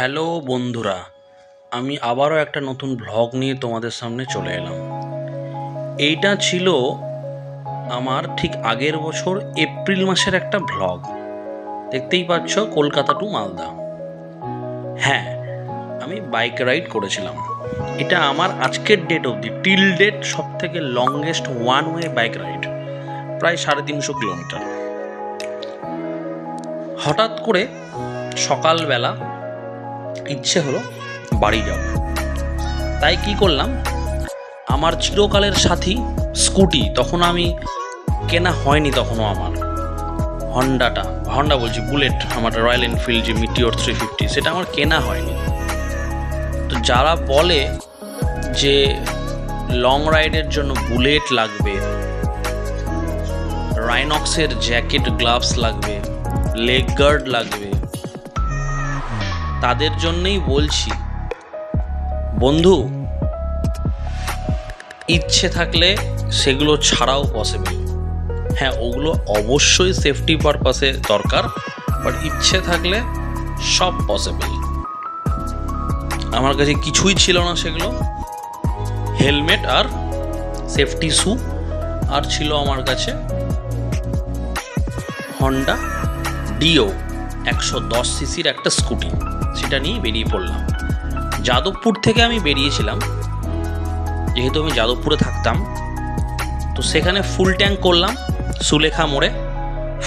Hello বন্ধুরা, আমি আবারও একটা নতুন ভ্লগ নিয়ে তোমাদের সামনে চলে এলাম। এইটা ছিল আমার ঠিক আগের বছর এপ্রিল মাসের একটা ভ্লগ। দেখতেই পাচ্ছ, কলকাতা টু মালদা। হ্যাঁ, আমি বাইক রাইড করেছিলাম। এটা আমার আজকের ডেট অবধি টিল ডেট সব থেকে longest one way bike ride, প্রায় 350 কিলোমিটার। হঠাৎ করে সকালবেলা ইচ্ছে হলো বাড়ি যাব। তাই কি করলাম, আমার চিরকালের সাথী স্কুটি, তখন আমি কেনা হয়নি, তখনও আমার হন্ডা বলছি, বুলেট, আমার রয়্যাল এনফিল্ড যে মিটিওর 350, সেটা আমার কেনা হয়নি। তো যারা বলে যে লং রাইডের জন্য বুলেট লাগবে, রাইনক্সের জ্যাকেট গ্লাভস লাগবে, লেগ গার্ড লাগবে, তাদের জন্যই বলছি বন্ধু, ইচ্ছে থাকলে সেগুলো ছাড়াও পসিবল। হ্যাঁ, ওগুলো অবশ্যই সেফটি পারপাসে দরকার, বাট ইচ্ছে থাকলে সব পসিবল। আমার কাছে কিছুই ছিল না সেগুলো, হেলমেট আর সেফটি শু, আর ছিল আমার কাছে হন্ডা ডিও 110 সিসির একটা স্কুটি। সেটা নিয়ে বেরিয়ে পড়লাম। যাদবপুর থেকে আমি বেরিয়েছিলাম, যেহেতু আমি যাদবপুরে থাকতাম। তো সেখানে ফুল ট্যাঙ্ক করলাম সুলেখা মোড়ে।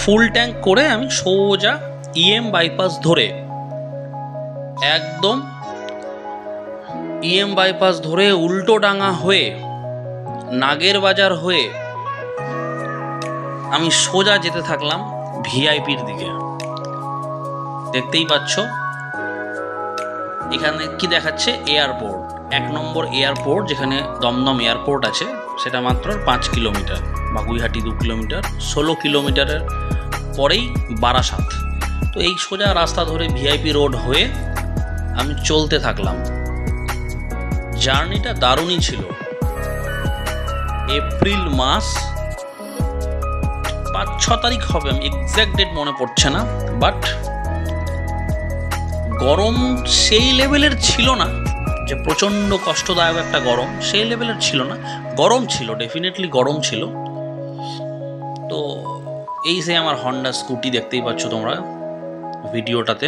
ফুল ট্যাঙ্ক করে আমি সোজা ইএম বাইপাস ধরে, একদম ইএম বাইপাস ধরে উল্টোডাঙ্গা হয়ে, নাগের বাজার হয়ে আমি সোজা যেতে থাকলাম ভিআইপির দিকে। দেখতেই পাচ্ছ এখানে কি দেখাচ্ছে, এয়ারপোর্ট, 1 নম্বর এয়ারপোর্ট, যেখানে দমদম এয়ারপোর্ট আছে, সেটা মাত্র 5 কিলোমিটার, বাগুইহাটি 2 কিলোমিটার, 16 কিলোমিটারের পরেই বারাসাত। তো এই সোজা রাস্তা ধরে ভিআইপি রোড হয়ে আমি চলতে থাকলাম। জার্নিটা দারুণই ছিল। এপ্রিল মাস 5-6 তারিখ হবে, আমি এক্স্যাক্ট ডেট মনে পড়ছে না, বাট গরম সেই লেভেলের ছিল না যে প্রচণ্ড কষ্টদায়ক একটা গরম, সেই লেভেলের ছিল না। গরম ছিল, ডেফিনেটলি গরম ছিল। তো এই সে আমার হন্ডা স্কুটি, দেখতেই পাচ্ছ তোমরা ভিডিওটাতে।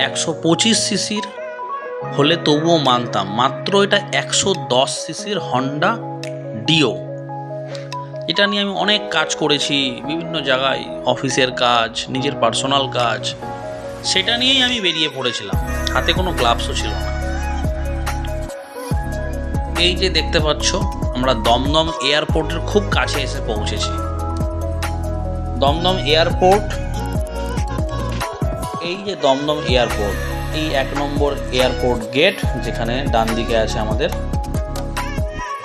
125 সিসির হলে তবুও মানতাম, মাত্র এটা 110 সিসির হন্ডা ডিও। এটা নিয়ে আমি অনেক কাজ করেছি, বিভিন্ন জায়গায়, অফিসের কাজ, নিজের পার্সোনাল কাজ, সেটা নিয়েই আমি বেরিয়ে পড়েছিলাম। হাতে কোনো গ্লাভসও ছিল না। এই যে দেখতে পাচ্ছ, আমরা দমদম এয়ারপোর্টের খুব কাছে এসে পৌঁছেছি। দমদম এয়ারপোর্ট, এই যে দমদম এয়ারপোর্ট, এই 1 নম্বর এয়ারপোর্ট গেট, যেখানে ডান দিকে আছে আমাদের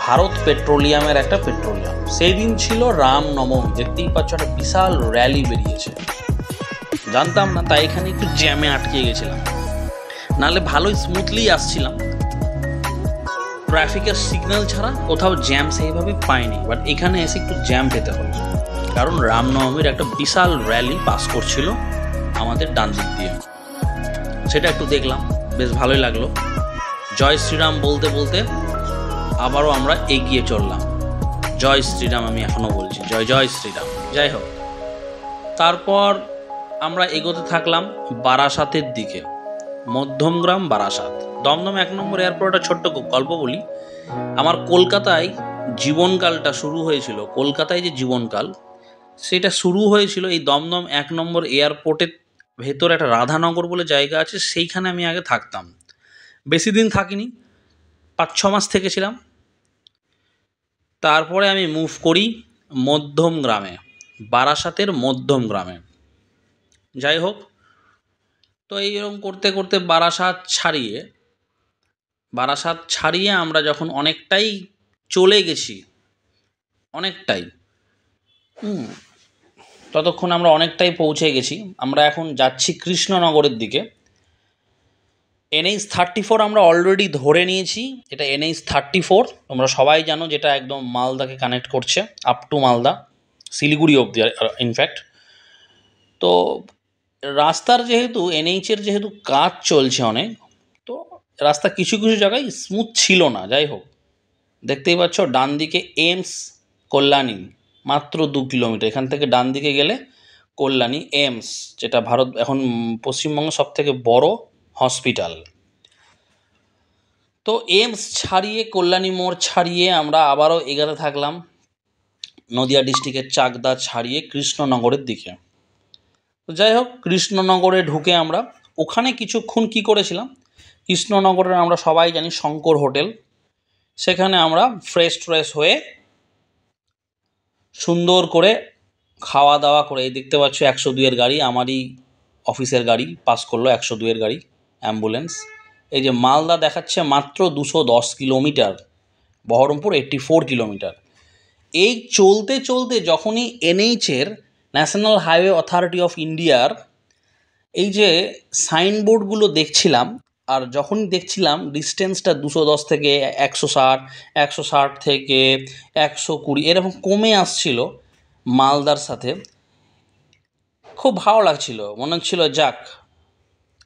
ভারত পেট্রোলিয়ামের একটা পেট্রোলিয়াম। সেই দিন ছিল রামনবমী, দেখতেই পাচ্ছ একটা বিশাল র্যালি বেরিয়েছে। জানতাম না, তাই এখানে একটু জ্যামে আটকে গেছিলাম, নাহলে ভালোই স্মুথলি আসছিলাম। ট্রাফিকের সিগন্যাল ছাড়া কোথাও জ্যাম সেইভাবে পাইনি, বাট এখানে এসে একটু জ্যাম পেতে হলো, কারণ রামনবমীর একটা বিশাল র্যালি পাস করছিল আমাদের ডান দিক দিয়ে। সেটা একটু দেখলাম, বেশ ভালোই লাগলো। জয় শ্রীরাম বলতে বলতে আবারও আমরা এগিয়ে চললাম। জয় শ্রীরাম আমি এখনও বলছি, জয় জয় শ্রীরাম। যাই হোক, তারপর আমরা এগোতে থাকলাম বারাসাতের দিকে, মধ্যমগ্রাম বারাসাত। দমদম 1 নম্বর এয়ারপোর্টে ছোট্ট গল্প বলি। আমার কলকাতায় জীবনকালটা শুরু হয়েছিল, কলকাতায় যে জীবনকাল, সেটা শুরু হয়েছিল এই দমদম 1 নম্বর এয়ারপোর্টের ভেতরে একটা রাধানগর বলে জায়গা আছে, সেইখানে আমি আগে থাকতাম। বেশি দিন থাকিনি, 5-6 মাস থেকেছিলাম। তারপরে আমি মুভ করি মধ্যমগ্রামে, বারাসাতের মধ্যমগ্রামে। যাই হোক, তো এইরকম করতে করতে বারাসাত ছাড়িয়ে আমরা যখন অনেকটাই চলে গেছি, অনেকটাই, ততক্ষণ আমরা অনেকটাই পৌঁছে গেছি। আমরা এখন যাচ্ছি কৃষ্ণনগরের দিকে। NH-34 আমরা অলরেডি ধরে নিয়েছি। এটা NH-34, তোমরা সবাই জানো, যেটা একদম মালদাকে কানেক্ট করছে, আপ টু মালদা, শিলিগুড়ি অবধি ইনফ্যাক্ট। তো রাস্তার যেহেতু এনএইচের যেহেতু কাজ চলছে অনেক, তো রাস্তা কিছু কিছু জায়গায় স্মুথ ছিল না। যাই হোক, দেখতেই পাচ্ছ ডান দিকে এইমস কল্যাণী, মাত্র 2 কিলোমিটার এখান থেকে ডান দিকে গেলে কল্যাণী এইমস, যেটা ভারত এখন পশ্চিমবঙ্গের সব থেকে বড় হসপিটাল। তো এইমস ছাড়িয়ে কল্যাণী মোড় ছাড়িয়ে আমরা আবারও এগাতে থাকলাম নদিয়া ডিস্ট্রিক্টের চাকদা ছাড়িয়ে কৃষ্ণনগরের দিকে। তো যাই হোক, কৃষ্ণনগরে ঢুকে আমরা ওখানে কিছুক্ষণ কি করেছিলাম, কৃষ্ণনগরের আমরা সবাই জানি শঙ্কর হোটেল, সেখানে আমরা ফ্রেশ হয়ে সুন্দর করে খাওয়া দাওয়া করে, এই দেখতে পাচ্ছ 102-এর গাড়ি, আমারই অফিসের গাড়ি পাস করলো, 102-এর গাড়ি অ্যাম্বুলেন্স। এই যে মালদা দেখাচ্ছে মাত্র 210 কিলোমিটার, বহরমপুর 84 কিলোমিটার। এই চলতে চলতে যখনই এনএইচের ন্যাশনাল হাইওয়ে অথরিটি অফ ইন্ডিয়ার এই যে সাইনবোর্ডগুলো দেখছিলাম, আর যখনই দেখছিলাম ডিস্টেন্সটা 210 থেকে 160, 160 থেকে 120 এরকম কমে আসছিল মালদার সাথে, খুব ভালো লাগছিল। মনে হচ্ছিল যাক,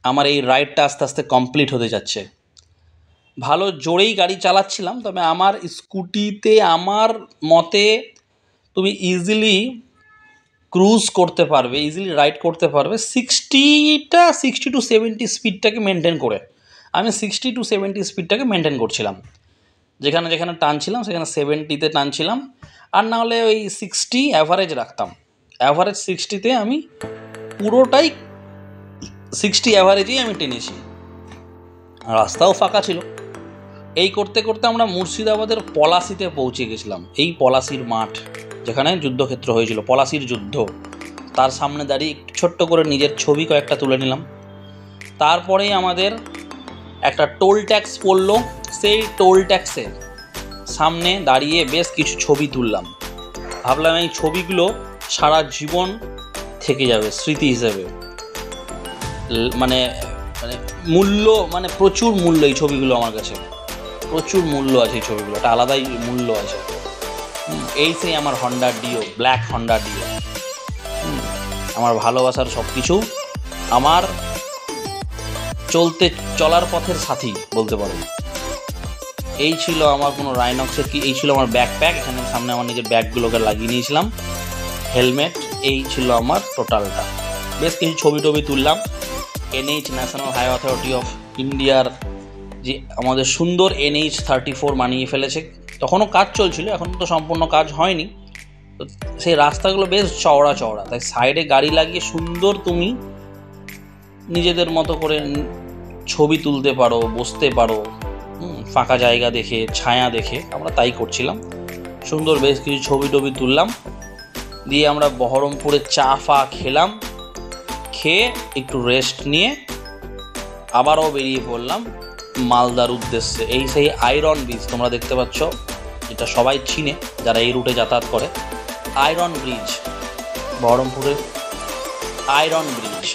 আমার এই রাইডটা আস্তে আস্তে কমপ্লিট হতে যাচ্ছে। ভালো জোরেই গাড়ি চালাচ্ছিলাম, তবে আমার স্কুটিতে আমার মতে তুমি ইজিলি ক্রুজ করতে পারবে, ইজিলি রাইড করতে পারবে 60 to 70 স্পিডটাকে মেনটেন করে। আমি 60 to 70 স্পিডটাকে মেনটেন করছিলাম, যেখানে যেখানে টানছিলাম সেখানে 70-তে টানছিলাম, আর না হলে ওই 60 অ্যাভারেজ রাখতাম। অ্যাভারেজ 60-তে আমি পুরোটাই 60 অ্যাভারেজেই আমি টেনেছি, রাস্তাও ফাঁকা ছিল। এই করতে করতে আমরা মুর্শিদাবাদের পলাশিতে পৌঁছে গেছিলাম। এই পলাশির মাঠ, যেখানে যুদ্ধক্ষেত্র হয়েছিল, পলাশির যুদ্ধ, তার সামনে দাঁড়িয়ে একটু ছোট্ট করে নিজের ছবি কয়েকটা তুলে নিলাম। তারপরেই আমাদের একটা টোল ট্যাক্স পড়লো, সেই টোল ট্যাক্সের সামনে দাঁড়িয়ে বেশ কিছু ছবি তুললাম। ভাবলাম এই ছবিগুলো সারা জীবন থেকে যাবে স্মৃতি হিসেবে, মানে মূল্য, মানে প্রচুর মূল্য এই ছবিগুলো আমার কাছে, প্রচুর মূল্য আছে এই ছবিগুলো, একটা আলাদাই মূল্য আছে। এই সেই আমার Honda deo, black Honda deo, আমার ভালোবাসার সব কিছু, আমার চলার পথের সাথী বলতে পারো। এই ছিল আমার কোনো রাইনক্সের কি, এই ছিল আমার ব্যাকপ্যাক, এখানে সামনে আমার নিজের ব্যাগগুলোকে লাগিয়ে নিয়েছিলাম, হেলমেট, এই ছিল আমার টোটালটা। বেশ কিছু ছবি টবি তুললাম। NH national highway authority of ইন্ডিয়ার যে আমাদের সুন্দর NH 34 বানিয়ে ফেলেছে, তখনও কাজ চলছিল, এখন তো সম্পূর্ণ কাজ হয়নি। তো সেই রাস্তাগুলো বেশ চওড়া চওড়া, তাই সাইডে গাড়ি লাগিয়ে সুন্দর তুমি নিজেদের মতো করে ছবি তুলতে পারো, বসতে পারো, ফাঁকা জায়গা দেখে, ছায়া দেখে। আমরা তাই করছিলাম, সুন্দর বেশ কিছু ছবি টবি তুললাম, দিয়ে আমরা বহরমপুরে চা ফা খেলাম, খেয়ে একটু রেস্ট নিয়ে আবারও বেরিয়ে পড়লাম মালদার উদ্দেশ্যে। এই সেই আয়রন ব্রিজ তোমরা দেখতে পাচ্ছ, এটা সবাই চিনে যারা এই রুটে যাতায়াত করে। আয়রন ব্রিজ, বহরমপুরের আয়রন ব্রিজ,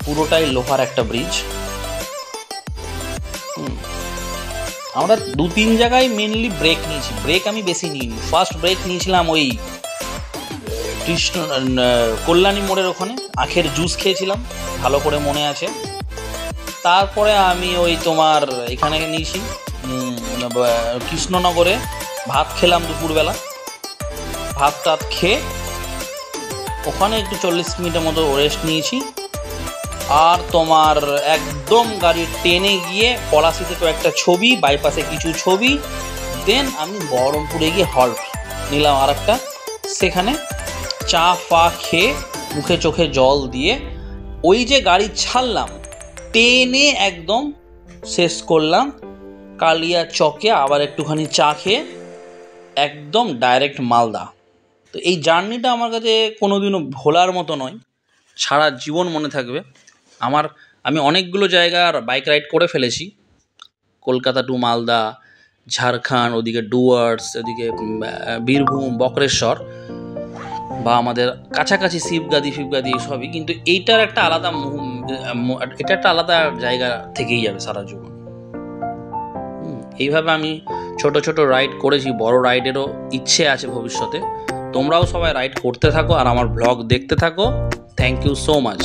পুরোটাই লোহার একটা ব্রিজ। আমরা 2-3 জায়গায় মেনলি ব্রেক নিয়েছি, ব্রেক আমি বেশি নিইনি। ফার্স্ট ব্রেক নিয়েছিলাম ওই কল্যাণী মোড়ের ওখানে, আখের জুস খেয়েছিলাম, ভালো করে মনে আছে। তারপরে আমি ওই তোমার এখানে নিয়েছি কৃষ্ণনগরে ভাত খেলাম দুপুরবেলা, ভাত টাত খেয়ে ওখানে একটু 40 মিনিটের মতো রেস্ট নিয়েছি। আর তোমার একদম গাড়ি টেনে গিয়ে পলাশিতে কয়েকটা ছবি, বাইপাসে কিছু ছবি, দেন আমি বহরমপুরে গিয়ে হল্ট নিলাম আর একটা, সেখানে চা ফা খেয়ে মুখে চোখে জল দিয়ে ওই যে গাড়ি ছাড়লাম টেনে একদম শেষ করলাম কালিয়া চকে, আবার একটুখানি চা খেয়ে একদম ডাইরেক্ট মালদা। তো এই জার্নিটা আমার কাছে কোনোদিনও ভোলার মতো নয়, সারা জীবন মনে থাকবে আমার। আমি অনেকগুলো জায়গার বাইক রাইড করে ফেলেছি, কলকাতা টু মালদা, ঝাড়খণ্ড, ওদিকে ডুয়ার্স, ওদিকে বীরভূম, বক্রেশ্বর, বা আমাদের কাছাকাছি শিবগাদি সবই, কিন্তু এইটার একটা আলাদা এটা একটা আলাদা জায়গা থেকেই যাবে সারা জীবন। এইভাবে আমি ছোট ছোট রাইড করেছি, বড় রাইডেরও ইচ্ছে আছে ভবিষ্যতে। তোমরাও সবাই রাইড করতে থাকো আর আমার ব্লগ দেখতে থাকো। Thank you so much.